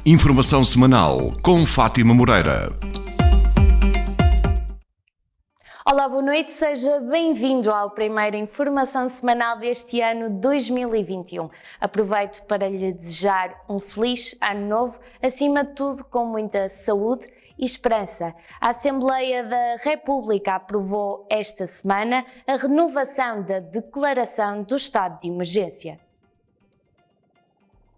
Informação semanal com Fátima Moreira. Olá, boa noite, seja bem-vindo ao primeiro Informação Semanal deste ano 2021. Aproveito para lhe desejar um feliz ano novo, acima de tudo com muita saúde e esperança. A Assembleia da República aprovou esta semana a renovação da Declaração do Estado de Emergência.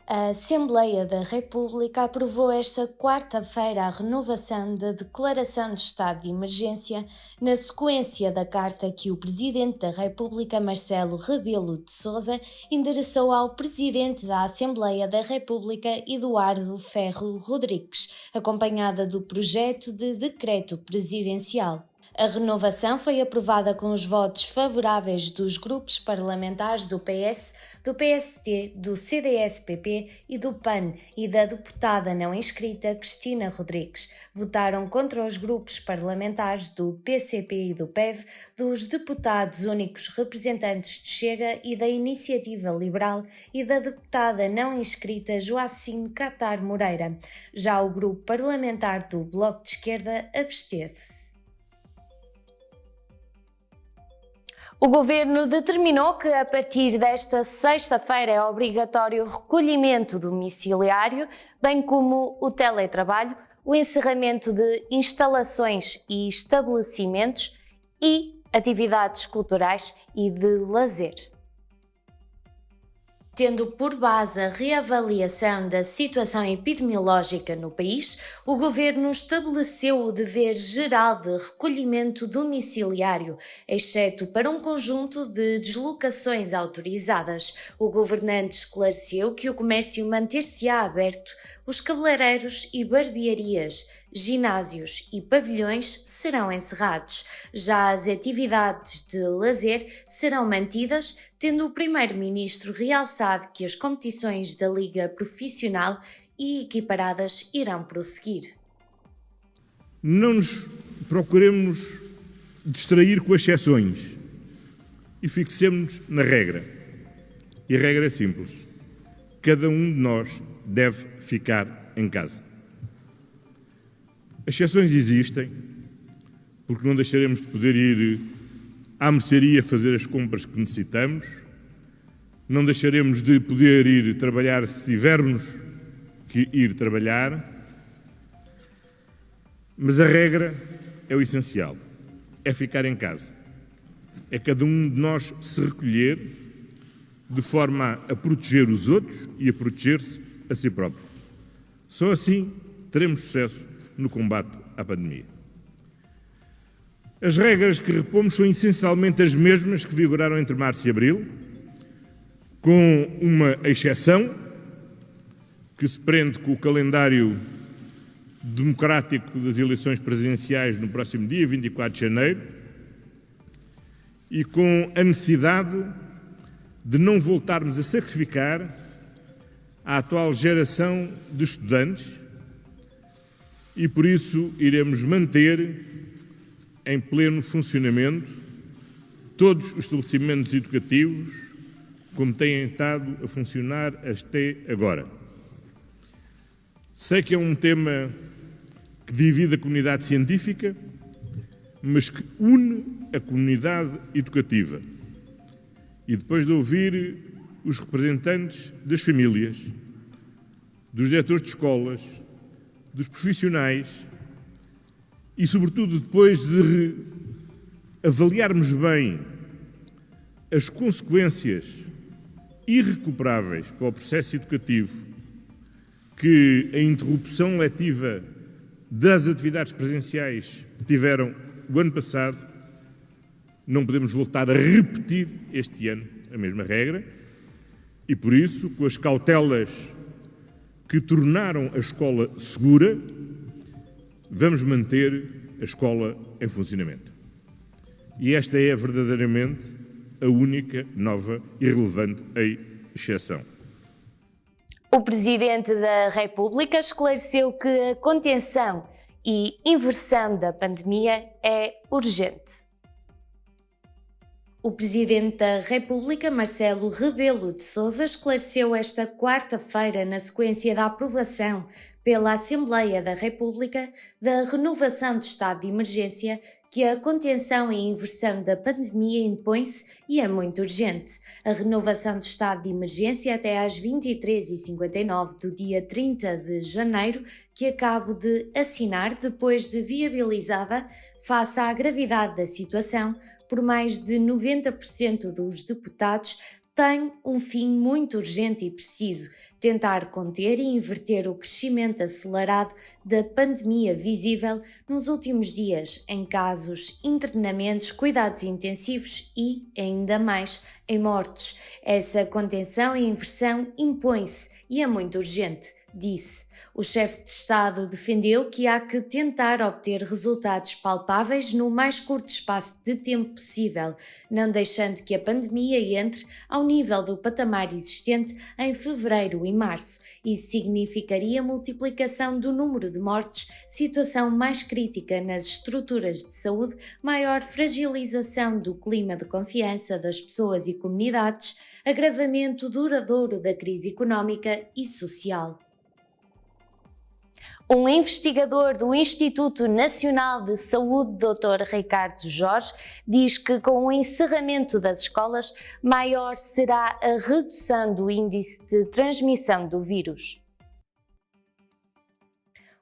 A Assembleia da República aprovou esta quarta-feira a renovação da Declaração de Estado de Emergência na sequência da carta que o Presidente da República, Marcelo Rebelo de Sousa, endereçou ao Presidente da Assembleia da República, Eduardo Ferro Rodrigues, acompanhada do projeto de decreto presidencial. A renovação foi aprovada com os votos favoráveis dos grupos parlamentares do PS, do PST, do CDS-PP e do PAN e da deputada não inscrita Cristina Rodrigues. Votaram contra os grupos parlamentares do PCP e do PEV, dos deputados únicos representantes de Chega e da Iniciativa Liberal e da deputada não inscrita Joacine Catar Moreira. Já o grupo parlamentar do Bloco de Esquerda absteve-se. O Governo determinou que a partir desta sexta-feira é obrigatório o recolhimento domiciliário, bem como o teletrabalho, o encerramento de instalações e estabelecimentos e atividades culturais e de lazer. Tendo por base a reavaliação da situação epidemiológica no país, o Governo estabeleceu o dever geral de recolhimento domiciliário, exceto para um conjunto de deslocações autorizadas. O governante esclareceu que o comércio manter-se-á aberto, os cabeleireiros e barbearias, ginásios e pavilhões serão encerrados. Já as atividades de lazer serão mantidas, tendo o Primeiro-Ministro realçado que as competições da Liga Profissional e equiparadas irão prosseguir. Não nos procuremos distrair com exceções e fixemos-nos na regra. E a regra é simples. Cada um de nós deve ficar em casa. As exceções existem, porque não deixaremos de poder ir à mercearia fazer as compras que necessitamos, não deixaremos de poder ir trabalhar se tivermos que ir trabalhar, mas a regra é o essencial, é ficar em casa. É cada um de nós se recolher de forma a proteger os outros e a proteger-se a si próprio. Só assim teremos sucesso no combate à pandemia. As regras que repomos são essencialmente as mesmas que vigoraram entre março e abril, com uma exceção que se prende com o calendário democrático das eleições presidenciais no próximo dia 24 de janeiro e com a necessidade de não voltarmos a sacrificar a atual geração de estudantes e, por isso, iremos manter em pleno funcionamento todos os estabelecimentos educativos como têm estado a funcionar até agora. Sei que é um tema que divide a comunidade científica, mas que une a comunidade educativa. E depois de ouvir os representantes das famílias, dos diretores de escolas, dos profissionais e, sobretudo, depois de avaliarmos bem as consequências irrecuperáveis para o processo educativo que a interrupção letiva das atividades presenciais tiveram o ano passado, não podemos voltar a repetir este ano a mesma regra e, por isso, com as cautelas que tornaram a escola segura, vamos manter a escola em funcionamento. E esta é verdadeiramente a única nova e relevante exceção. O Presidente da República esclareceu que a contenção e inversão da pandemia é urgente. O Presidente da República, Marcelo Rebelo de Sousa, esclareceu esta quarta-feira, na sequência da aprovação pela Assembleia da República da renovação do estado de emergência que a contenção e inversão da pandemia impõe-se e é muito urgente. A renovação do estado de emergência até às 23h59 do dia 30 de janeiro, que acabo de assinar depois de viabilizada face à gravidade da situação por mais de 90% dos deputados, tem um fim muito urgente e preciso: tentar conter e inverter o crescimento acelerado da pandemia visível nos últimos dias em casos, internamentos, cuidados intensivos e, ainda mais, em mortos. Essa contenção e inversão impõe-se e é muito urgente, disse. O chefe de Estado defendeu que há que tentar obter resultados palpáveis no mais curto espaço de tempo possível, não deixando que a pandemia entre ao nível do patamar existente em fevereiro e março. Isso significaria multiplicação do número de mortes, situação mais crítica nas estruturas de saúde, maior fragilização do clima de confiança das pessoas e comunidades, agravamento duradouro da crise económica e social. Um investigador do Instituto Nacional de Saúde, Dr. Ricardo Jorge, diz que com o encerramento das escolas, maior será a redução do índice de transmissão do vírus.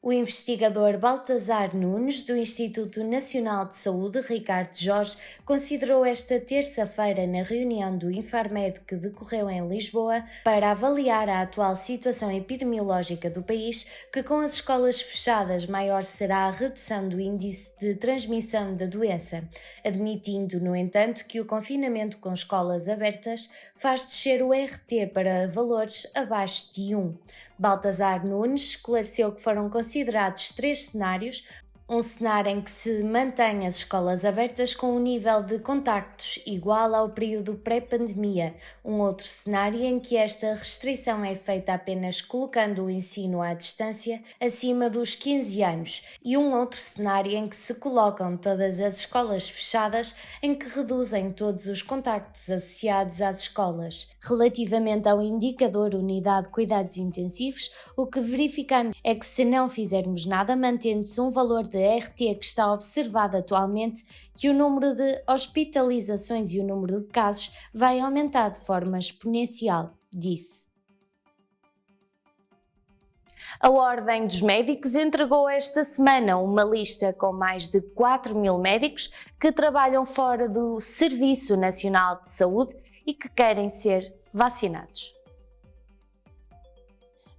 O investigador Baltazar Nunes, do Instituto Nacional de Saúde, Ricardo Jorge, considerou esta terça-feira na reunião do Infarmed que decorreu em Lisboa para avaliar a atual situação epidemiológica do país que com as escolas fechadas maior será a redução do índice de transmissão da doença, admitindo, no entanto, que o confinamento com escolas abertas faz descer o RT para valores abaixo de 1. Baltazar Nunes esclareceu que foram considerados 3 cenários: um cenário em que se mantém as escolas abertas com um nível de contactos igual ao período pré-pandemia, um outro cenário em que esta restrição é feita apenas colocando o ensino à distância acima dos 15 anos e um outro cenário em que se colocam todas as escolas fechadas, em que reduzem todos os contactos associados às escolas. Relativamente ao indicador Unidade de Cuidados Intensivos, o que verificamos é que se não fizermos nada, mantendo-se um valor de RT que está observado atualmente, que o número de hospitalizações e o número de casos vai aumentar de forma exponencial, disse. A Ordem dos Médicos entregou esta semana uma lista com mais de 4.000 médicos que trabalham fora do Serviço Nacional de Saúde e que querem ser vacinados.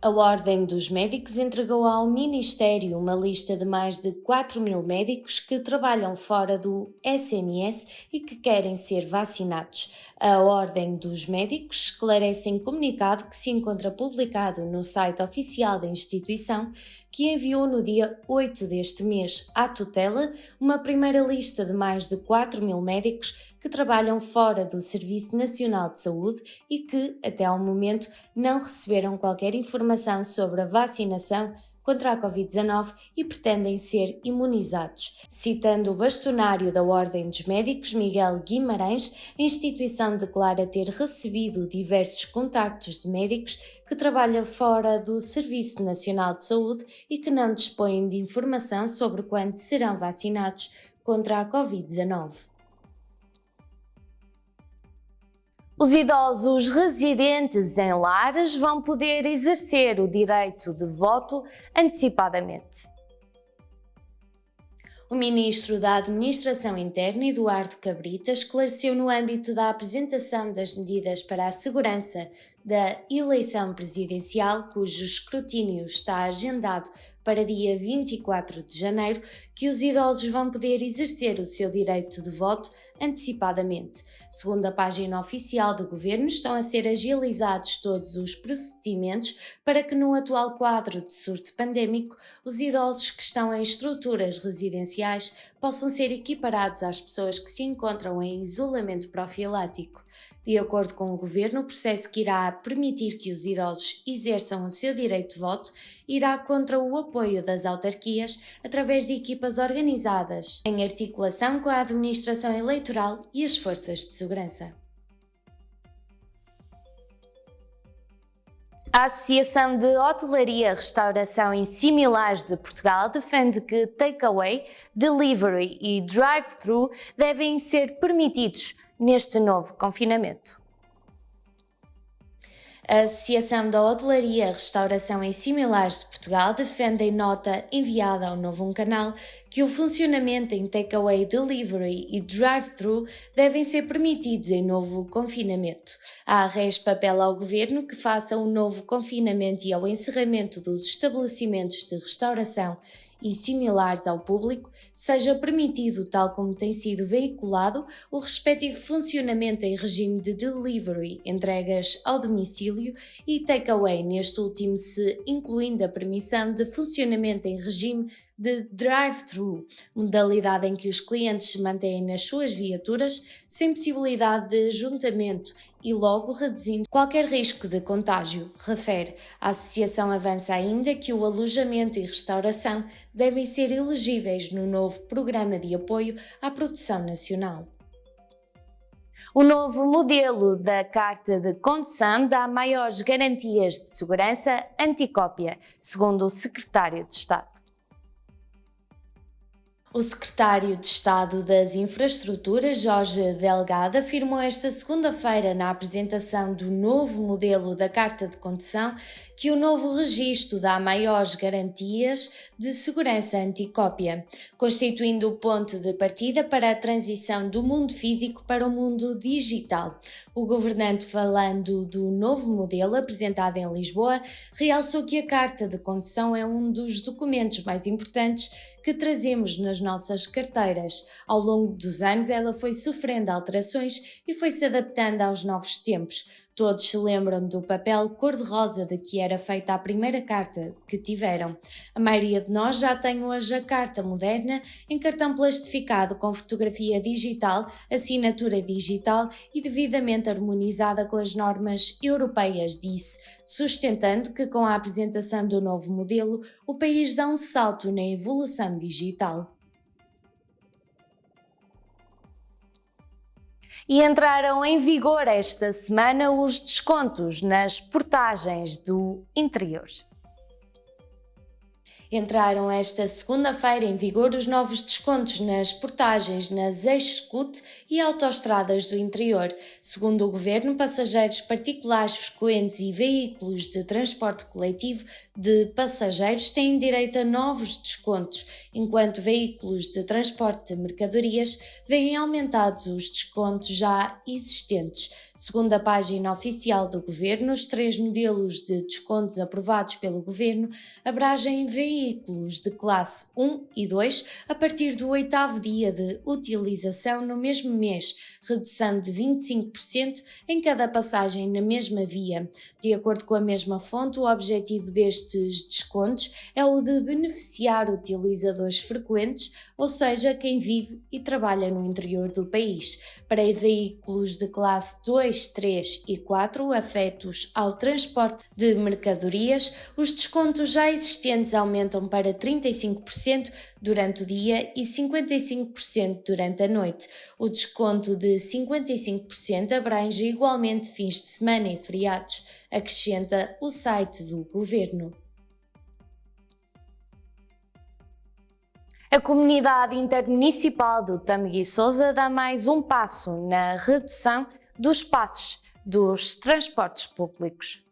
A Ordem dos Médicos entregou ao Ministério uma lista de mais de 4.000 médicos que trabalham fora do SNS e que querem ser vacinados. A Ordem dos Médicos esclarece em comunicado que se encontra publicado no site oficial da instituição, que enviou no dia 8 deste mês à tutela uma primeira lista de mais de 4.000 médicos que trabalham fora do Serviço Nacional de Saúde e que, até ao momento, não receberam qualquer informação sobre a vacinação contra a Covid-19 e pretendem ser imunizados. Citando o bastonário da Ordem dos Médicos, Miguel Guimarães, a instituição declara ter recebido diversos contactos de médicos que trabalham fora do Serviço Nacional de Saúde e que não dispõem de informação sobre quando serão vacinados contra a Covid-19. Os idosos residentes em lares vão poder exercer o direito de voto antecipadamente. O ministro da Administração Interna, Eduardo Cabrita, esclareceu no âmbito da apresentação das medidas para a segurança da eleição presidencial, cujo escrutínio está agendado para dia 24 de janeiro, que os idosos vão poder exercer o seu direito de voto antecipadamente. Segundo a página oficial do Governo, estão a ser agilizados todos os procedimentos para que, no atual quadro de surto pandémico, os idosos que estão em estruturas residenciais possam ser equiparados às pessoas que se encontram em isolamento profilático. De acordo com o Governo, o processo que irá permitir que os idosos exerçam o seu direito de voto irá contra o apoio das autarquias através de equipas organizadas, em articulação com a administração eleitoral e as forças de segurança. A Associação de Hotelaria, Restauração e Similares de Portugal defende que takeaway, delivery e drive-thru devem ser permitidos neste novo confinamento. A Associação da Hotelaria, Restauração e Similares de Portugal defende em nota enviada ao Novo Canal que o funcionamento em takeaway, delivery e drive-thru devem ser permitidos em novo confinamento. A ARES apela ao Governo que faça um novo confinamento e ao encerramento dos estabelecimentos de restauração e similares ao público, seja permitido, tal como tem sido veiculado, o respectivo funcionamento em regime de delivery, entregas ao domicílio e takeaway, neste último se incluindo a permissão de funcionamento em regime de drive-thru, modalidade em que os clientes se mantêm nas suas viaturas sem possibilidade de ajuntamento e logo reduzindo qualquer risco de contágio, refere. A associação avança ainda que o alojamento e restauração devem ser elegíveis no novo Programa de Apoio à Produção Nacional. O novo modelo da Carta de Condução dá maiores garantias de segurança anticópia, segundo o Secretário de Estado. O secretário de Estado das Infraestruturas, Jorge Delgado, afirmou esta segunda-feira na apresentação do novo modelo da Carta de Condução que o novo registro dá maiores garantias de segurança anticópia, constituindo o ponto de partida para a transição do mundo físico para o mundo digital. O governante, falando do novo modelo apresentado em Lisboa, realçou que a Carta de Condução é um dos documentos mais importantes que trazemos nas nossas carteiras. Ao longo dos anos ela foi sofrendo alterações e foi-se adaptando aos novos tempos. Todos se lembram do papel cor-de-rosa de que era feita a primeira carta que tiveram. A maioria de nós já tem hoje a carta moderna em cartão plastificado com fotografia digital, assinatura digital e devidamente harmonizada com as normas europeias, disse, sustentando que com a apresentação do novo modelo o país dá um salto na evolução digital. E entraram em vigor esta semana os descontos nas portagens do interior. Entraram esta segunda-feira em vigor os novos descontos nas portagens nas Eixo-Scut e autoestradas do interior. Segundo o Governo, passageiros particulares frequentes e veículos de transporte coletivo de passageiros têm direito a novos descontos, enquanto veículos de transporte de mercadorias veem aumentados os descontos já existentes. Segundo a página oficial do Governo, os 3 modelos de descontos aprovados pelo Governo abrangem veículos de classe 1 e 2 a partir do 8º dia de utilização no mesmo mês, redução de 25% em cada passagem na mesma via. De acordo com a mesma fonte, o objetivo destes descontos é o de beneficiar utilizadores frequentes, ou seja, quem vive e trabalha no interior do país. Para veículos de classe 2, 3 e 4 afetos ao transporte de mercadorias, os descontos já existentes aumentam para 35% durante o dia e 55% durante a noite. O desconto de 55% abrange igualmente fins de semana e feriados, acrescenta o site do Governo. A Comunidade Intermunicipal do Tâmega Sousa dá mais um passo na redução dos passos dos transportes públicos.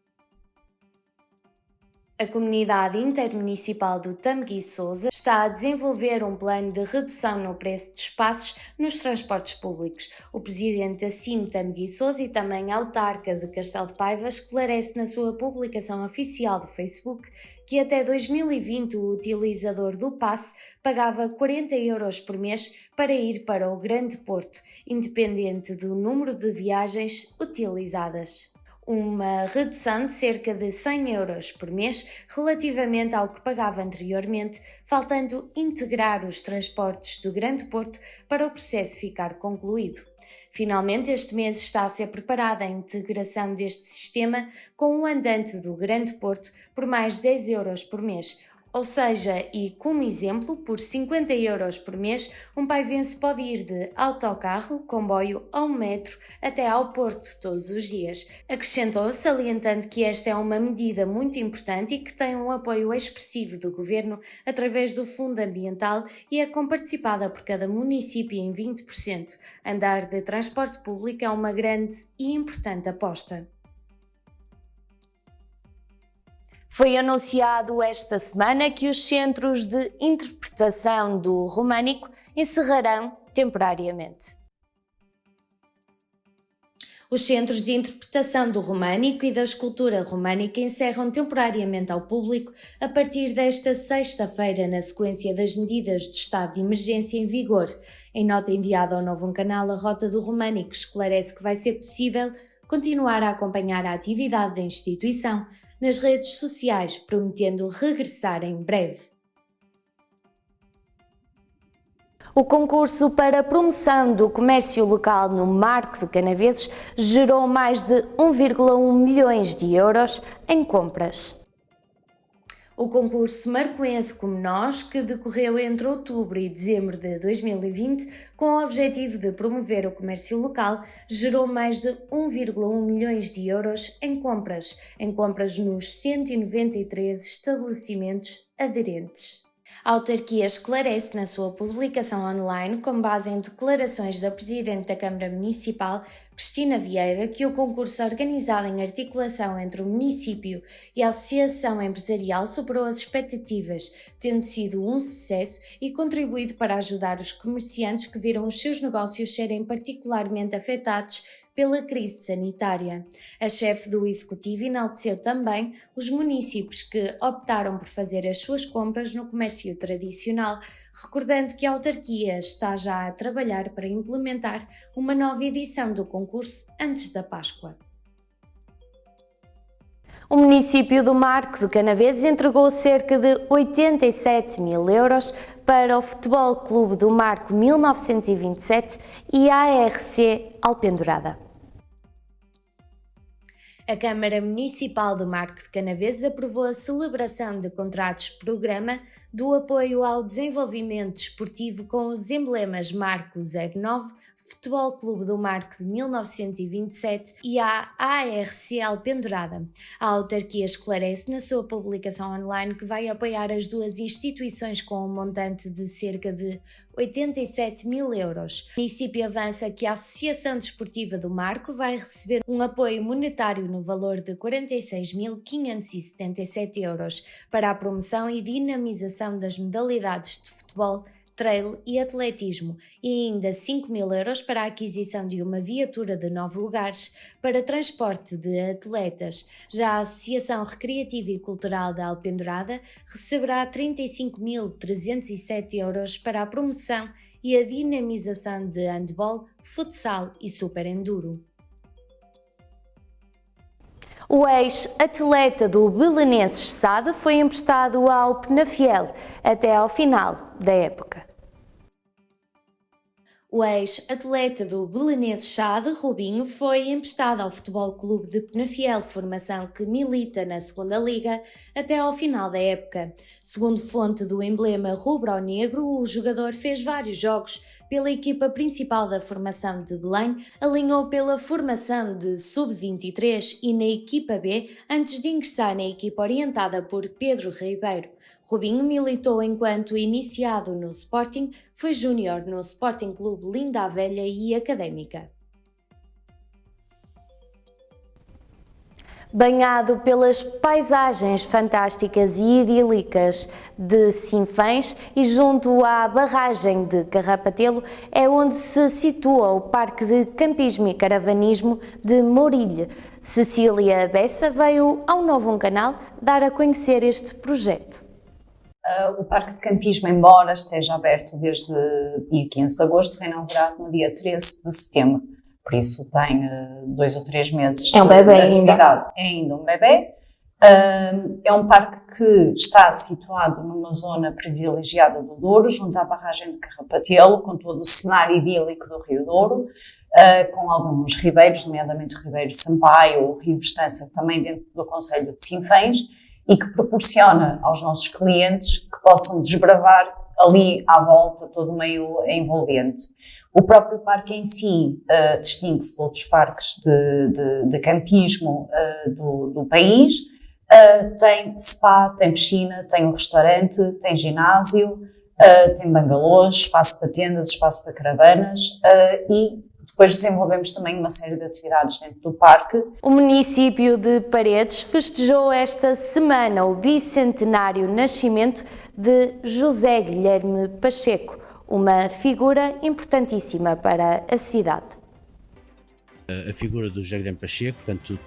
A Comunidade Intermunicipal do Tâmega Sousa está a desenvolver um plano de redução no preço dos passos nos transportes públicos. O presidente da CIM Tâmega Sousa e também autarca de Castelo de Paiva esclarece na sua publicação oficial do Facebook que até 2020 o utilizador do passe pagava 40 € por mês para ir para o Grande Porto, independente do número de viagens utilizadas. Uma redução de cerca de 100 € por mês relativamente ao que pagava anteriormente, faltando integrar os transportes do Grande Porto para o processo ficar concluído. Finalmente, este mês está a ser preparada a integração deste sistema com o andante do Grande Porto por mais 10 € por mês. Ou seja, e como exemplo, por 50 euros por mês, um paivense pode ir de autocarro, comboio ou metro até ao Porto todos os dias. Acrescentou, salientando que esta é uma medida muito importante e que tem um apoio expressivo do Governo através do Fundo Ambiental e é comparticipada por cada município em 20%. Andar de transporte público é uma grande e importante aposta. Foi anunciado esta semana que os centros de interpretação do românico encerrarão temporariamente. Os centros de interpretação do românico e da escultura românica encerram temporariamente ao público a partir desta sexta-feira, na sequência das medidas de estado de emergência em vigor. Em nota enviada ao Novo Canal, a Rota do Românico esclarece que vai ser possível continuar a acompanhar a atividade da instituição nas redes sociais, prometendo regressar em breve. O concurso para a promoção do comércio local no Marco de Canaveses gerou mais de 1,1 milhões de euros em compras. O concurso Marcoense Como Nós, que decorreu entre outubro e dezembro de 2020, com o objetivo de promover o comércio local, gerou mais de 1,1 milhões de euros em compras nos 193 estabelecimentos aderentes. A autarquia esclarece na sua publicação online, com base em declarações da Presidente da Câmara Municipal, Cristina Vieira, que o concurso organizado em articulação entre o município e a Associação Empresarial superou as expectativas, tendo sido um sucesso e contribuído para ajudar os comerciantes que viram os seus negócios serem particularmente afetados pela crise sanitária. A chefe do Executivo enalteceu também os municípios que optaram por fazer as suas compras no comércio tradicional, recordando que a autarquia está já a trabalhar para implementar uma nova edição do concurso antes da Páscoa. O município do Marco de Canaveses entregou cerca de 87 mil euros para o Futebol Clube do Marco 1927 e a ARC Alpendurada. A Câmara Municipal do Marco de Canaveses aprovou a celebração de contratos-programa do apoio ao desenvolvimento desportivo com os emblemas Marco 09, Futebol Clube do Marco de 1927 e a ARC Alpendurada. A autarquia esclarece na sua publicação online que vai apoiar as duas instituições com um montante de cerca de 87 mil euros. O município avança que a Associação Desportiva do Marco vai receber um apoio monetário no valor de 46.577 euros para a promoção e dinamização das modalidades de futebol, trail e atletismo e ainda 5 mil euros para a aquisição de uma viatura de 9 lugares para transporte de atletas. Já a Associação Recreativa e Cultural da Alpendurada receberá 35.307 euros para a promoção e a dinamização de handball, futsal e super enduro. O ex-atleta do Belenenses Sade foi emprestado ao Penafiel até ao final da época. O ex-atleta do Belenenses Sade, Rubinho, foi emprestado ao Futebol Clube de Penafiel, formação que milita na 2ª Liga, até ao final da época. Segundo fonte do emblema rubro-negro, o jogador fez vários jogos pela equipa principal da formação de Belém, alinhou pela formação de Sub-23 e na equipa B, antes de ingressar na equipa orientada por Pedro Ribeiro. Rubinho militou enquanto iniciado no Sporting, foi júnior no Sporting Clube Linda a Velha e Académica. Banhado pelas paisagens fantásticas e idílicas de Sinfãs e junto à barragem de Carrapatelo, é onde se situa o Parque de Campismo e Caravanismo de Mourilhe. Cecília Bessa veio ao Novo Canal dar a conhecer este projeto. O Parque de Campismo, embora esteja aberto desde dia 15 de agosto, foi inaugurado no dia 13 de setembro. Por isso tem 2 ou 3 meses de atividade. É ainda um bebê. É um parque que está situado numa zona privilegiada do Douro, junto à barragem de Carrapatelo, com todo o cenário idílico do Rio Douro, com alguns ribeiros, nomeadamente o Ribeiro Sampaio, o Rio Estança, também dentro do concelho de Sinfãs, e que proporciona aos nossos clientes que possam desbravar ali à volta todo o meio envolvente. O próprio parque em si distingue-se de outros parques de campismo do país. Tem spa, tem piscina, tem um restaurante, tem ginásio, tem bangalôs, espaço para tendas, espaço para caravanas e depois desenvolvemos também uma série de atividades dentro do parque. O município de Paredes festejou esta semana o bicentenário nascimento de José Guilherme Pacheco, uma figura importantíssima para a cidade. A figura do José Guilherme Pacheco, portanto,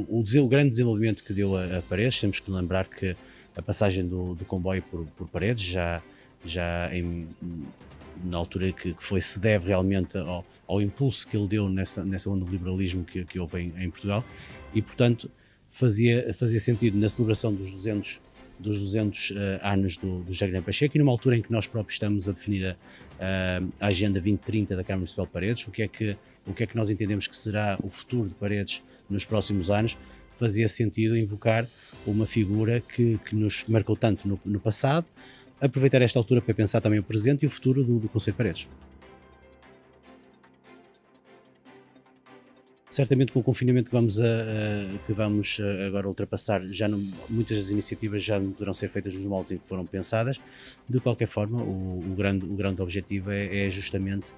o grande desenvolvimento que deu a Paredes, temos que lembrar que a passagem do comboio por Paredes, já na altura que se deve realmente ao impulso que ele deu nessa onda de liberalismo que houve em Portugal, e portanto fazia sentido na celebração dos 200 anos do José Guilherme Pacheco, e numa altura em que nós próprios estamos a definir a Agenda 2030 da Câmara Municipal de Paredes, o que é que nós entendemos que será o futuro de Paredes nos próximos anos, fazia sentido invocar uma figura que nos marcou tanto no passado, aproveitar esta altura para pensar também o presente e o futuro do Concelho de Paredes. Certamente com o confinamento que vamos agora ultrapassar, muitas das iniciativas já não poderão ser feitas nos moldes em que foram pensadas. De qualquer forma, o grande objetivo é justamente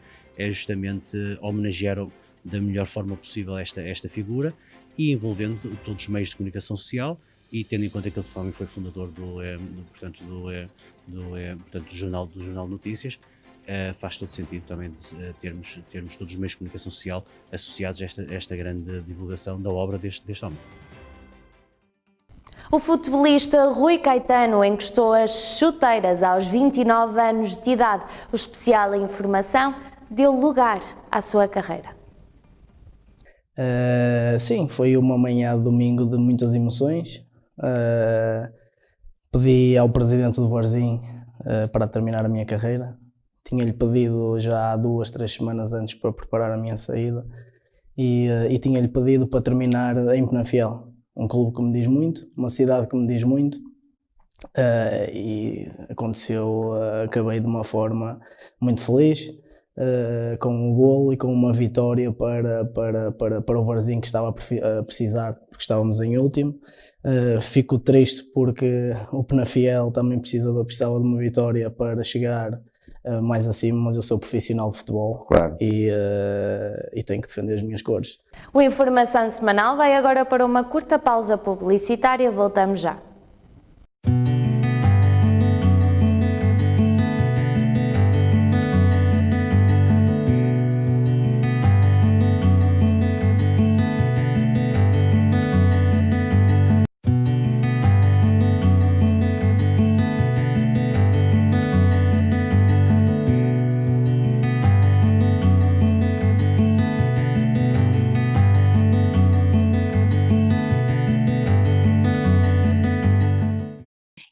homenagear da melhor forma possível esta figura, e envolvendo todos os meios de comunicação social, e tendo em conta que ele também foi fundador do Jornal de Notícias, faz todo sentido também termos todos os meios de comunicação social associados a esta grande divulgação da obra deste homem. O futebolista Rui Caetano encostou as chuteiras aos 29 anos de idade. O especial em informação deu lugar à sua carreira. Sim, foi uma manhã de domingo de muitas emoções. Pedi ao presidente do Varzim para terminar a minha carreira. Tinha-lhe pedido já há 2-3 semanas antes para preparar a minha saída, e tinha-lhe pedido para terminar em Penafiel, um clube que me diz muito, uma cidade que me diz muito, e aconteceu. Acabei de uma forma muito feliz, com um golo e com uma vitória para o Varzim, que estava a precisar, porque estávamos em último. Fico triste porque o Penafiel também precisava de uma vitória para chegar mais acima, mas eu sou profissional de futebol, claro, e tenho que defender as minhas cores. O Informação Semanal vai agora para uma curta pausa publicitária. Voltamos já.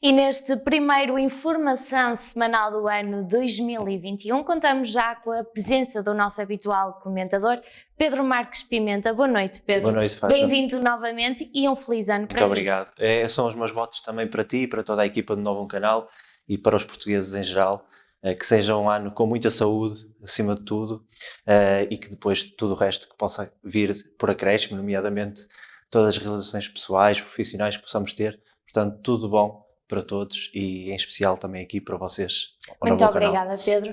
E neste primeiro Informação Semanal do ano 2021, contamos já com a presença do nosso habitual comentador, Pedro Marques Pimenta. Boa noite, Pedro. Boa noite, Fátima. Bem-vindo novamente e um feliz ano para ti. Muito obrigado. São os meus votos também para ti e para toda a equipa do Novo Canal e para os portugueses em geral. Que seja um ano com muita saúde, acima de tudo, e que depois tudo o resto que possa vir por acréscimo, nomeadamente todas as realizações pessoais, profissionais que possamos ter. Portanto, tudo bom para todos e em especial também aqui para vocês. Muito obrigada, Pedro.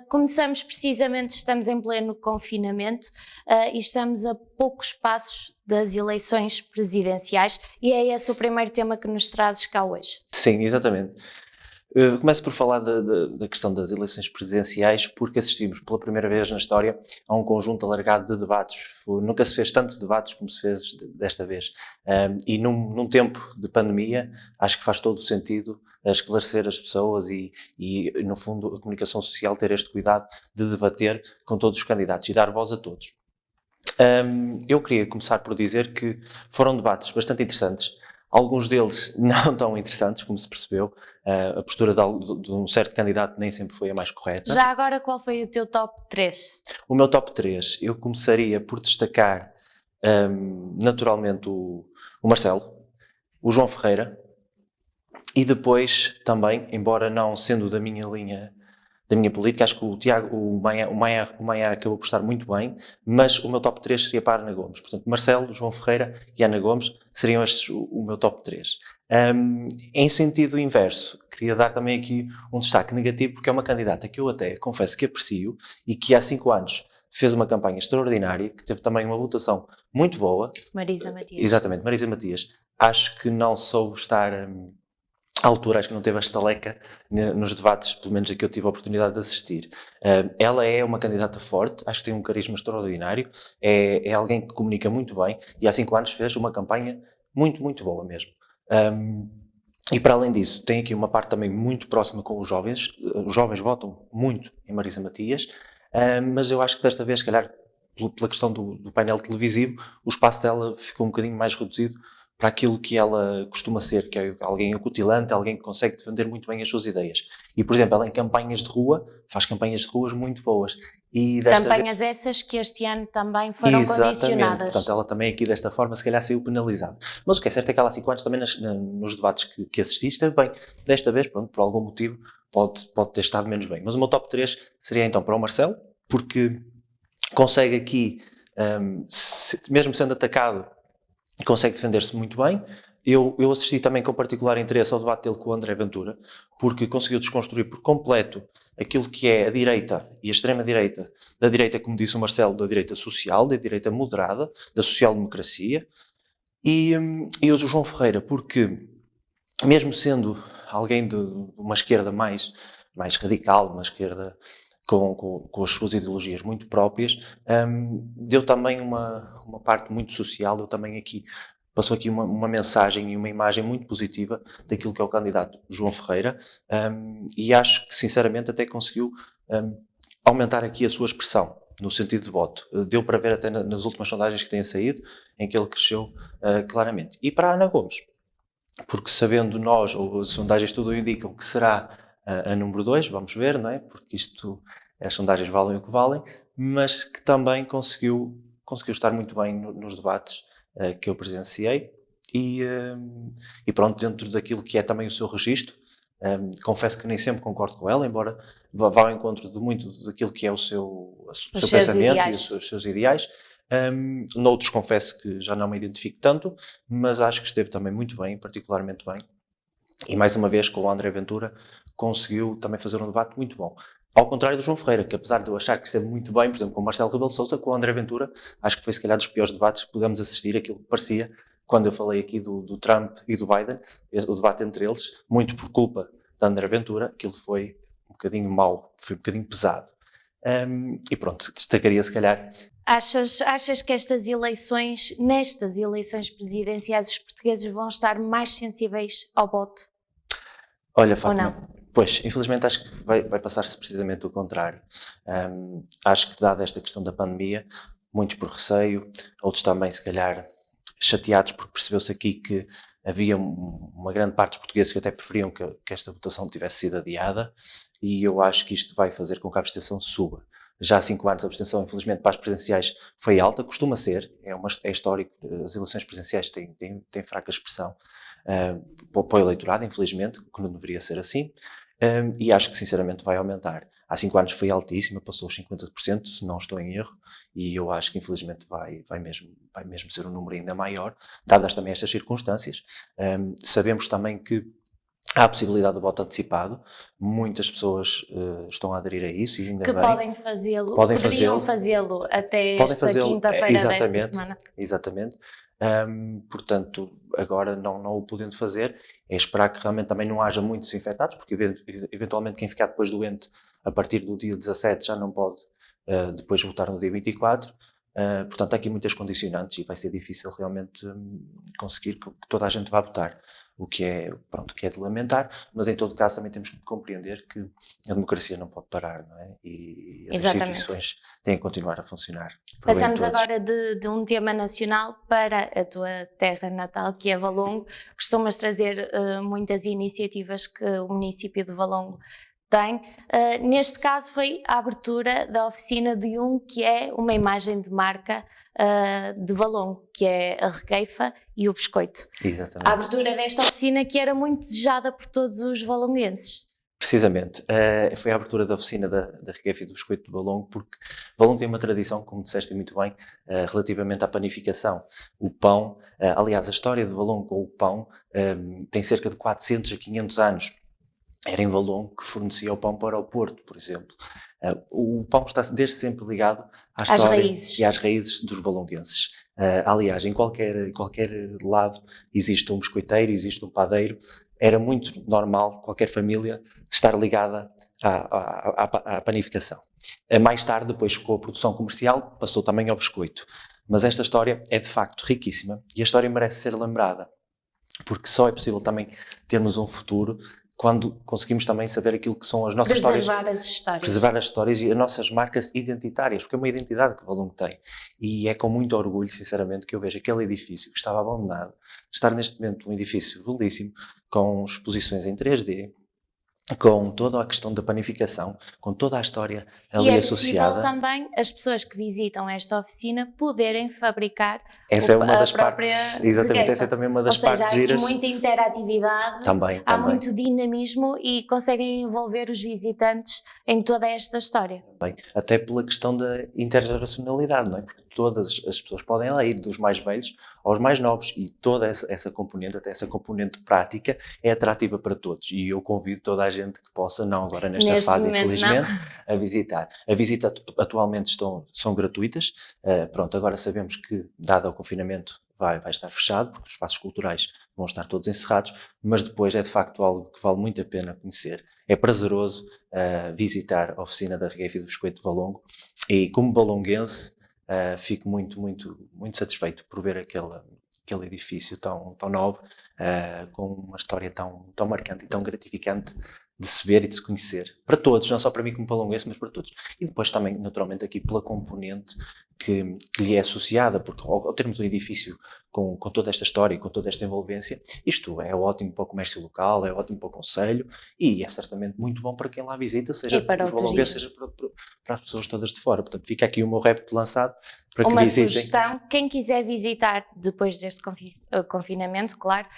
Começamos precisamente, estamos em pleno confinamento e estamos a poucos passos das eleições presidenciais, e é esse o primeiro tema que nos trazes cá hoje. Sim, exatamente. Começo por falar da questão das eleições presidenciais, porque assistimos pela primeira vez na história a um conjunto alargado de debates. Nunca se fez tantos debates como se fez desta vez. E num tempo de pandemia, acho que faz todo o sentido esclarecer as pessoas e, no fundo, a comunicação social ter este cuidado de debater com todos os candidatos e dar voz a todos. Eu queria começar por dizer que foram debates bastante interessantes. Alguns deles não tão interessantes, como se percebeu. A postura de um certo candidato nem sempre foi a mais correta. Já agora, qual foi o teu top 3? O meu top 3, eu começaria por destacar naturalmente o Marcelo, o João Ferreira E depois também, embora não sendo da minha linha, da minha política, acho que o Maia acabou por estar muito bem, mas o meu top 3 seria para a Ana Gomes. Portanto, Marcelo, João Ferreira e Ana Gomes seriam estes o meu top 3. Em sentido inverso, queria dar também aqui um destaque negativo, porque é uma candidata que eu até confesso que aprecio e que há 5 anos fez uma campanha extraordinária, que teve também uma votação muito boa. Marisa Matias. Exatamente, Marisa Matias. Acho que não soube estar à altura, acho que não teve a estaleca nos debates, pelo menos a que eu tive a oportunidade de assistir. Ela é uma candidata forte, acho que tem um carisma extraordinário, é alguém que comunica muito bem e há 5 anos fez uma campanha muito, muito boa mesmo. E para além disso, tem aqui uma parte também muito próxima com os jovens votam muito em Marisa Matias, mas eu acho que desta vez, se calhar, pela questão do painel televisivo, o espaço dela ficou um bocadinho mais reduzido para aquilo que ela costuma ser, que é alguém acutilante, alguém que consegue defender muito bem as suas ideias. E, por exemplo, ela em campanhas de rua, faz campanhas de ruas muito boas. E campanhas essas que este ano também foram condicionadas. Portanto, ela também aqui desta forma, se calhar, saiu penalizada. Mas o que é certo é que ela há 5 anos também nos debates que assisti esteve bem. Desta vez, pronto, por algum motivo, pode ter estado menos bem. Mas o meu top 3 seria então para o Marcelo, porque consegue aqui, mesmo sendo atacado, consegue defender-se muito bem. Eu assisti também com particular interesse ao debate dele com o André Ventura, porque conseguiu desconstruir por completo aquilo que é a direita e a extrema-direita, da direita, como disse o Marcelo, da direita social, da direita moderada, da social-democracia, e o João Ferreira, porque mesmo sendo alguém de uma esquerda mais radical, uma esquerda com as suas ideologias muito próprias, deu também uma parte muito social, deu também aqui, passou aqui uma mensagem e uma imagem muito positiva daquilo que é o candidato João Ferreira, e acho que sinceramente até conseguiu aumentar aqui a sua expressão no sentido de voto. Deu para ver até nas últimas sondagens que têm saído, em que ele cresceu claramente. E para a Ana Gomes, porque sabendo nós, ou as sondagens tudo indicam que será a número 2, vamos ver, não é? Porque as sondagens valem o que valem, mas que também conseguiu estar muito bem nos debates que eu presenciei e pronto, dentro daquilo que é também o seu registro, confesso que nem sempre concordo com ela, embora vá ao encontro de muito daquilo que é o seu pensamento e os seus ideais. Noutros confesso que já não me identifico tanto, mas acho que esteve também muito bem, particularmente bem. E mais uma vez com o André Ventura conseguiu também fazer um debate muito bom. Ao contrário do João Ferreira, que apesar de eu achar que esteve muito bem, por exemplo, com o Marcelo Rebelo de Sousa, com o André Ventura, acho que foi se calhar dos piores debates que pudemos assistir, aquilo que parecia, quando eu falei aqui do Trump e do Biden, o debate entre eles, muito por culpa de André Ventura, aquilo foi um bocadinho mau, foi um bocadinho pesado. E pronto, destacaria se calhar. Achas que nestas eleições presidenciais, os portugueses vão estar mais sensíveis ao voto? Olha, Fátima, pois, infelizmente acho que vai passar-se precisamente o contrário. Acho que dada esta questão da pandemia, muitos por receio, outros também se calhar chateados porque percebeu-se aqui que havia uma grande parte dos portugueses que até preferiam que esta votação tivesse sido adiada, e eu acho que isto vai fazer com que a abstenção suba. Já há 5 anos a abstenção, infelizmente, para as presidenciais foi alta, costuma ser, é histórico, as eleições presidenciais têm fraca expressão para o eleitorado, infelizmente, que não deveria ser assim, e acho que sinceramente vai aumentar. Há 5 anos foi altíssima, passou os 50%, se não estou em erro, e eu acho que infelizmente vai mesmo ser um número ainda maior, dadas também estas circunstâncias. Sabemos também que há a possibilidade do voto antecipado, muitas pessoas estão a aderir a isso e ainda que bem. Poderiam fazê-lo até esta quinta-feira desta semana. Exatamente. Portanto, agora não o podendo fazer, é esperar que realmente também não haja muitos infectados, porque eventualmente quem ficar depois doente a partir do dia 17 já não pode depois votar no dia 24. Portanto, há aqui muitas condicionantes e vai ser difícil realmente conseguir que toda a gente vá votar, o que é de lamentar, mas em todo caso também temos que compreender que a democracia não pode parar, não é? E as instituições têm que continuar a funcionar. Passamos agora de um tema nacional para a tua terra natal, que é Valongo. Costumas trazer muitas iniciativas que o município de Valongo tem. Neste caso foi a abertura da oficina de que é uma imagem de marca de Valongo, que é a regueifa e o biscoito. Exatamente. A abertura desta oficina que era muito desejada por todos os valonguenses. Precisamente, foi a abertura da oficina da regueifa e do biscoito de Valongo, porque Valongo tem uma tradição, como disseste muito bem, relativamente à panificação. O pão, aliás, a história de Valongo com o pão tem cerca de 400 a 500 anos. Era em Valongo que fornecia o pão para o Porto, por exemplo. O pão está desde sempre ligado à história e às raízes dos valonguenses. Aliás, em qualquer lado existe um biscoiteiro, existe um padeiro. Era muito normal qualquer família estar ligada à panificação. Mais tarde, depois com a produção comercial, passou também ao biscoito. Mas esta história é de facto riquíssima e a história merece ser lembrada, porque só é possível também termos um futuro quando conseguimos também saber aquilo que são as nossas histórias. Preservar as histórias e as nossas marcas identitárias, porque é uma identidade que o Valongo tem. E é com muito orgulho, sinceramente, que eu vejo aquele edifício que estava abandonado, estar neste momento um edifício belíssimo, com exposições em 3D, com toda a questão da panificação, com toda a história ali associada. E é possível também as pessoas que visitam esta oficina poderem fabricar essa é uma das partes, exatamente, essa é também uma das partes giras. Há aqui muita interatividade, também. Há muito dinamismo e conseguem envolver os visitantes em toda esta história. Bem, até pela questão da intergeracionalidade, não é? Porque todas as pessoas podem lá ir, dos mais velhos aos mais novos, e toda essa componente, até essa componente prática, é atrativa para todos. E eu convido toda a gente que possa, não agora nesta fase, infelizmente, a visitar. A visita atualmente são gratuitas. Pronto, agora sabemos que, dado o confinamento, vai estar fechado, porque os espaços culturais vão estar todos encerrados, mas depois é de facto algo que vale muito a pena conhecer. É prazeroso visitar a oficina da regueifa e do biscoito de Valongo, e como valonguense fico muito satisfeito por ver aquele edifício tão novo, com uma história tão marcante e tão gratificante de se ver e de se conhecer. Para todos, não só para mim como valonguense, mas para todos. E depois também, naturalmente, aqui pela componente que lhe é associada, porque ao termos um edifício com toda esta história e com toda esta envolvência, isto é ótimo para o comércio local, é ótimo para o concelho e é certamente muito bom para quem lá visita, seja para os valonguenses, seja para as pessoas todas de fora. Portanto, fica aqui o meu repto lançado para que visitem. Uma sugestão, quem quiser visitar depois deste confinamento, claro,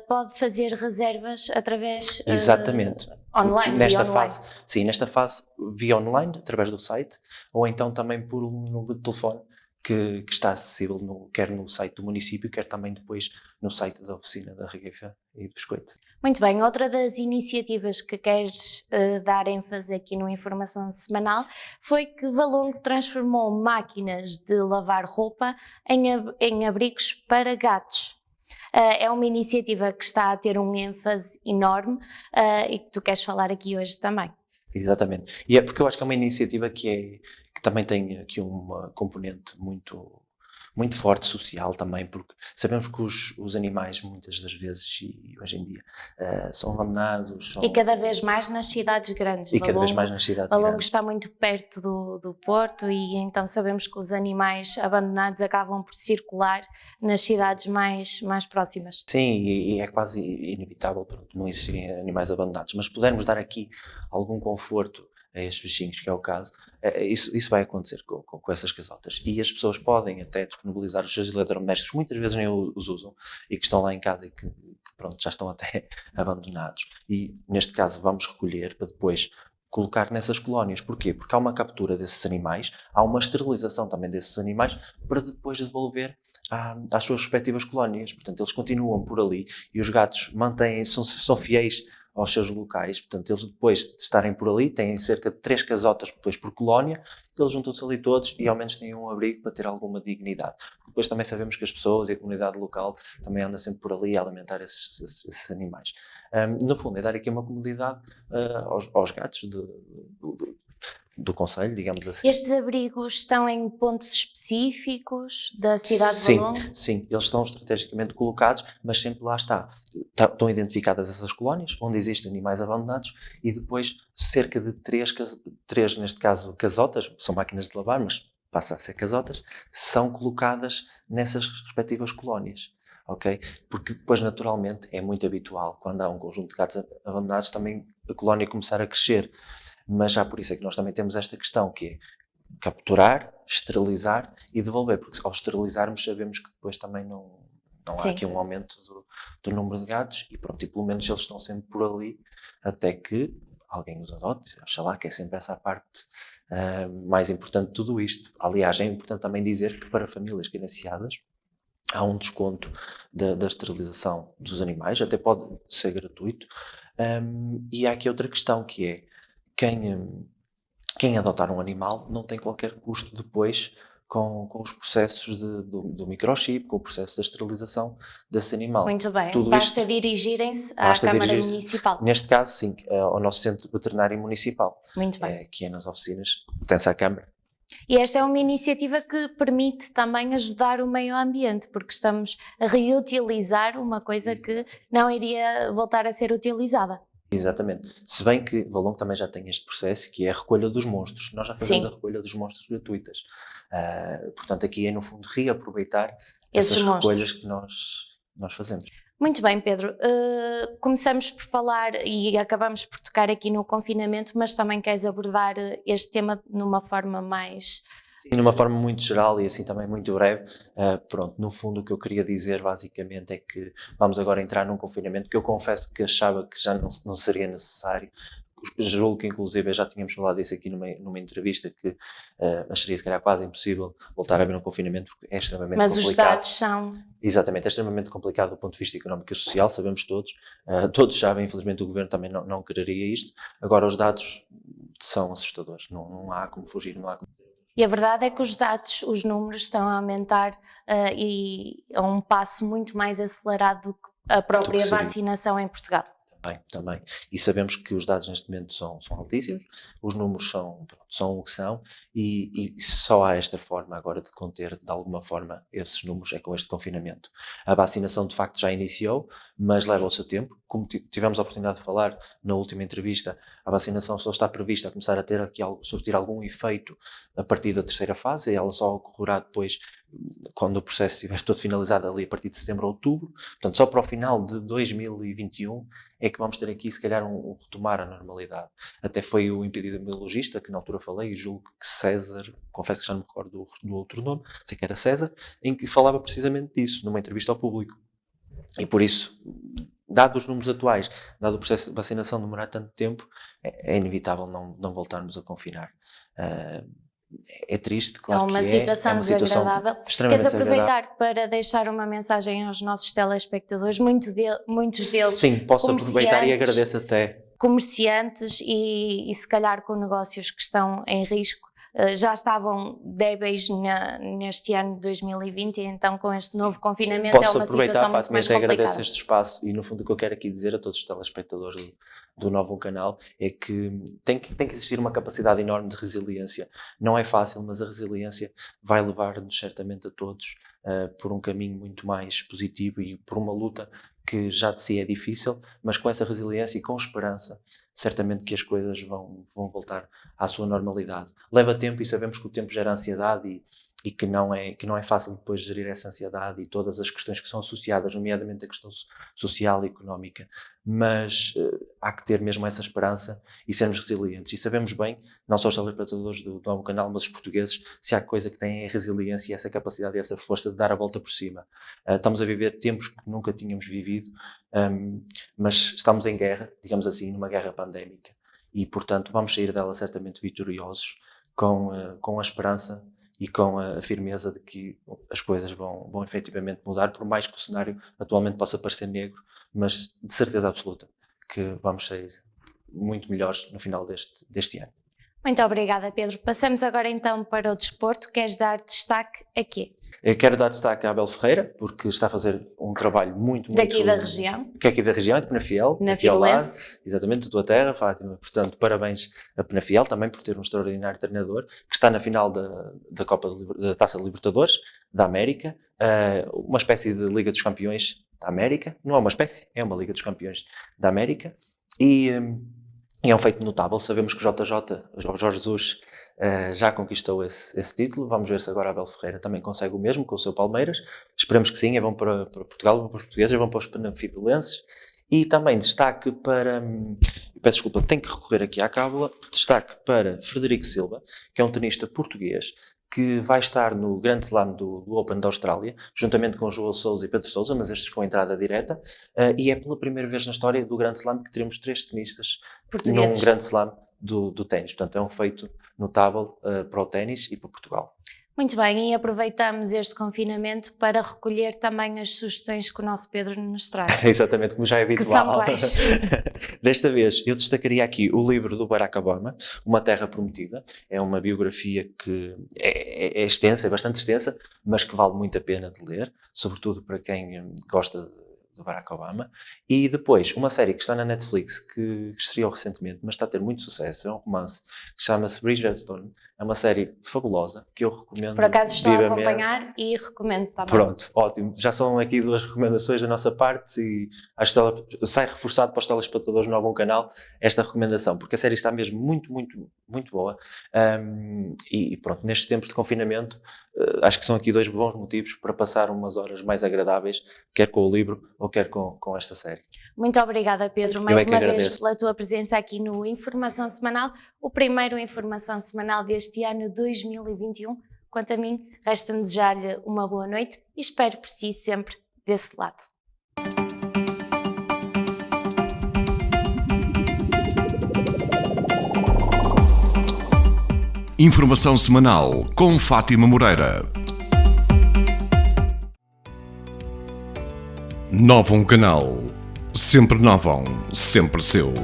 pode fazer reservas através... Exatamente. Online, nesta fase via online, através do site, ou então também por um número de telefone que está acessível quer no site do município, quer também depois no site da oficina da regueifa e do biscoito. Muito bem, outra das iniciativas que queres dar ênfase aqui no Informação Semanal foi que Valongo transformou máquinas de lavar roupa em abrigos para gatos. É uma iniciativa que está a ter um ênfase enorme e que tu queres falar aqui hoje também. Exatamente. E é porque eu acho que é uma iniciativa que também tem aqui uma componente muito forte social também, porque sabemos que os animais muitas das vezes e hoje em dia são abandonados. E cada vez mais nas cidades grandes. Valongo está muito perto do Porto e então sabemos que os animais abandonados acabam por circular nas cidades mais próximas. Sim, e é quase inevitável não existirem animais abandonados, mas pudermos dar aqui algum conforto a estes bichinhos, que é o caso, isso vai acontecer com essas casotas. E as pessoas podem até disponibilizar os seus eletrodomésticos, muitas vezes nem os usam, e que estão lá em casa e que pronto, já estão até abandonados. E neste caso vamos recolher para depois colocar nessas colónias. Porquê? Porque há uma captura desses animais, há uma esterilização também desses animais, para depois devolver às suas respectivas colónias. Portanto, eles continuam por ali e os gatos são fiéis aos seus locais. Portanto, eles depois de estarem por ali, têm cerca de 3 casotas depois por colónia, eles juntam-se ali todos e ao menos têm um abrigo para ter alguma dignidade. Depois também sabemos que as pessoas e a comunidade local também anda sempre por ali a alimentar esses animais. No fundo, é dar aqui uma comodidade aos gatos do concelho, digamos assim. Estes abrigos estão em pontos específicos da cidade de Valongo? Sim, eles estão estrategicamente colocados, mas sempre lá estão identificadas essas colónias, onde existem animais abandonados, e depois cerca de 3 neste caso, casotas, são máquinas de lavar, mas passa a ser casotas, são colocadas nessas respectivas colónias. ok? Porque depois, naturalmente, é muito habitual, quando há um conjunto de gatos abandonados, também a colónia começar a crescer. Mas já por isso é que nós também temos esta questão, que é capturar, esterilizar e devolver, porque ao esterilizarmos sabemos que depois também não há aqui um aumento do número de gatos e pronto, e pelo menos eles estão sempre por ali até que alguém os adote. Oxalá, que é sempre essa a parte mais importante de tudo isto. Aliás, é importante também dizer que para famílias carenciadas há um desconto da esterilização dos animais, até pode ser gratuito. E há aqui outra questão, que é quem adotar um animal não tem qualquer custo depois com os processos do microchip, com o processo da esterilização desse animal. Muito bem, Tudo basta isto, dirigirem-se à Câmara Municipal. Neste caso, sim, ao nosso centro veterinário municipal, Muito bem. que é nas oficinas, pertence à Câmara. E esta é uma iniciativa que permite também ajudar o meio ambiente, porque estamos a reutilizar uma coisa que não iria voltar a ser utilizada. Exatamente. Se bem que Valongo também já tem este processo, que é a recolha dos monstros. Nós já fazemos a recolha dos monstros gratuitas. Portanto, aqui é, no fundo, reaproveitar essas recolhas que nós fazemos. Muito bem, Pedro. Começamos por falar e acabamos por tocar aqui no confinamento, mas também queres abordar este tema numa forma mais... Sim, numa forma muito geral e assim também muito breve. Pronto, no fundo o que eu queria dizer basicamente é que vamos agora entrar num confinamento que eu confesso que achava que já não seria necessário. Julgo que inclusive já tínhamos falado disso aqui numa entrevista, que acharia se calhar quase impossível voltar a haver um confinamento porque é extremamente complicado. Mas os dados são... Exatamente, é extremamente complicado do ponto de vista económico e social, sabemos todos. Todos sabem, infelizmente o Governo também não quereria isto. Agora os dados são assustadores, não há como fugir, não há como... E a verdade é que os dados, os números estão a aumentar e a um passo muito mais acelerado do que a própria vacinação em Portugal. Também. E sabemos que os dados neste momento são altíssimos, os números são o que são, e só há esta forma agora de conter de alguma forma esses números, é com este confinamento. A vacinação de facto já iniciou, mas leva o seu tempo. Como tivemos a oportunidade de falar na última entrevista, a vacinação só está prevista a começar a ter aqui surtir algum efeito a partir da terceira fase, e ela só ocorrerá depois quando o processo estiver todo finalizado ali a partir de setembro ou outubro. Portanto, só para o final de 2021 é que vamos ter aqui se calhar um retomar a normalidade. Até foi o epidemiologista que na altura falei, e julgo que César, confesso que já não me recordo do outro nome, sei que era César, em que falava precisamente disso, numa entrevista ao público. E por isso, dado os números atuais, dado o processo de vacinação demorar tanto tempo, é inevitável não voltarmos a confinar. É triste, claro que é. É uma situação desagradável. Extremamente Queres aproveitar para deixar uma mensagem aos nossos telespectadores, muitos deles... Sim, posso aproveitar e agradeço até. Comerciantes e se calhar com negócios que estão em risco, já estavam débeis neste ano de 2020 e então com este novo confinamento posso é uma situação muito mais complicada. Agradeço este espaço e no fundo o que eu quero aqui dizer a todos os telespectadores do Novo Canal é que tem que existir uma capacidade enorme de resiliência. Não é fácil, mas a resiliência vai levar-nos certamente a todos por um caminho muito mais positivo e por uma luta que já de si é difícil, mas com essa resiliência e com esperança, certamente que as coisas vão voltar à sua normalidade. Leva tempo e sabemos que o tempo gera ansiedade e que não é fácil depois gerir essa ansiedade e todas as questões que são associadas, nomeadamente a questão social e económica, mas há que ter mesmo essa esperança e sermos resilientes. E sabemos bem, não só os telespectadores do Novo Canal, mas os portugueses, se há coisa que têm é a resiliência e essa capacidade e essa força de dar a volta por cima. Estamos a viver tempos que nunca tínhamos vivido, mas estamos em guerra, digamos assim, numa guerra pandémica, e portanto vamos sair dela certamente vitoriosos, com a esperança e com a firmeza de que as coisas vão efetivamente mudar, por mais que o cenário atualmente possa parecer negro, mas de certeza absoluta que vamos sair muito melhores no final deste ano. Muito obrigada, Pedro. Passamos agora então para o desporto. Queres dar destaque a quê? Eu quero dar destaque à Abel Ferreira, porque está a fazer um trabalho muito... Daqui da região. Que é aqui da região, é de Penafiel. Penafiel. Exatamente, da tua terra, Fátima. Portanto, parabéns a Penafiel, também por ter um extraordinário treinador, que está na final da Taça de Libertadores, da América, uma espécie de Liga dos Campeões da América. Não é uma espécie, é uma Liga dos Campeões da América. E é um feito notável. Sabemos que o Jorge Jesus já conquistou esse título. Vamos ver se agora a Abel Ferreira também consegue o mesmo com o seu Palmeiras. Esperamos que sim, é bom para Portugal, é bom para os portugueses, é bom para os benfidelenses. E também destaque para, peço desculpa, tenho que recorrer aqui à cábula, destaque para Frederico Silva, que é um tenista português, que vai estar no Grand Slam do Open da Austrália, juntamente com João Sousa e Pedro Sousa, mas estes com entrada direta, e é pela primeira vez na história do Grand Slam que teremos 3 tenistas portugueses num Grand Slam do ténis. Portanto, é um feito notável para o ténis e para Portugal. Muito bem, e aproveitamos este confinamento para recolher também as sugestões que o nosso Pedro nos traz. Exatamente, como já é habitual. Que são quais? Desta vez eu destacaria aqui o livro do Barack Obama, Uma Terra Prometida. É uma biografia que é extensa, é bastante extensa, mas que vale muito a pena de ler, sobretudo para quem gosta do Barack Obama. E depois, uma série que está na Netflix, que estreou recentemente, mas está a ter muito sucesso, é um romance que chama-se Bridgerton. É uma série fabulosa, que eu recomendo. Por acaso estou a vivamente. acompanhar e recomendo também. Pronto, ótimo. Já são aqui 2 recomendações da nossa parte e acho que sai reforçado para os telespectadores no Bom Canal esta recomendação, porque a série está mesmo muito, muito, muito boa. E pronto, nestes tempos de confinamento, acho que são aqui 2 bons motivos para passar umas horas mais agradáveis, quer com o livro ou quer com esta série. Muito obrigada, Pedro, mais uma vez pela tua presença aqui no Informação Semanal, o primeiro Informação Semanal deste ano 2021. Quanto a mim, resta-me desejar-lhe uma boa noite e espero por si sempre desse lado. Informação semanal com Fátima Moreira. Novum Canal. Sempre Novum, sempre seu.